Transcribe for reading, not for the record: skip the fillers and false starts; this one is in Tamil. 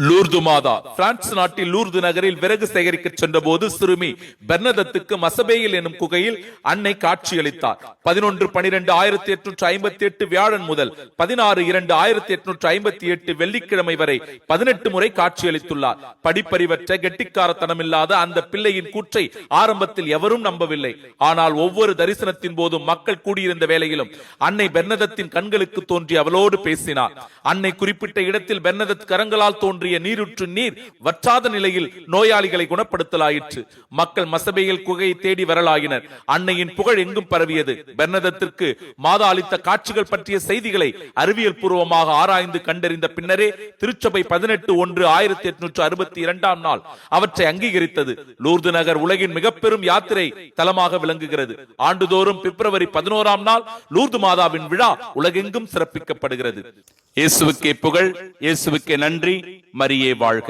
லூர்து மாதா பிரான்ஸ் நாட்டில் லூர்து நகரில் விறகு சேகரிக்க சென்ற போது சிறுமி பெர்னதத்துக்கு மசபேயில் எனும் குகையில் அன்னை காட்சியளித்தார். 11-12-1858 வியாழன் முதல் 16-2-1858 வெள்ளிக்கிழமை வரை 18 முறை காட்சியளித்துள்ளார். படிப்பறிவற்ற கெட்டிக்காரத்தனமில்லாத அந்த பிள்ளையின் கூற்றை ஆரம்பத்தில் எவரும் நம்பவில்லை. ஆனால் ஒவ்வொரு தரிசனத்தின் போதும் மக்கள் கூடியிருந்த வேளையிலும் அன்னை பெர்னதத்தின் கண்களுக்கு தோன்றி அவளோடு பேசினார். அன்னை குறிப்பிட்ட இடத்தில் பெர்னதத் கரங்களால் தோன்றிய நீருற்று நீர் வற்றாத நிலையில் நோயாளிகளை குணப்படுத்தலாயிற்று. மக்கள் மசபேயில் குகையை தேடி வரலாயினர். அன்னையின் புகழ் எங்கும் பரவியது. பெர்னதத்திற்கு மாதா அளித்த காட்சிகள் பற்றிய செய்திகளை அறிவியல் பூர்வமாக ஆராய்ந்து கண்டறிந்த பின்னரே திருச்சபை 18/1/1862 நாள் அவற்றை அங்கீகரித்தது. லூர்து நகர் உலகின் மிக பெரும் யாத்திரை தலமாக விளங்குகிறது. ஆண்டுதோறும் பிப்ரவரி 11 நாள் லூர்து மாதாவின் விழா உலகெங்கும் சிறப்பிக்கப்படுகிறது. இயேசுவுக்கே புகழ், இயேசுவுக்கே நன்றி, மரியே வாழ்க.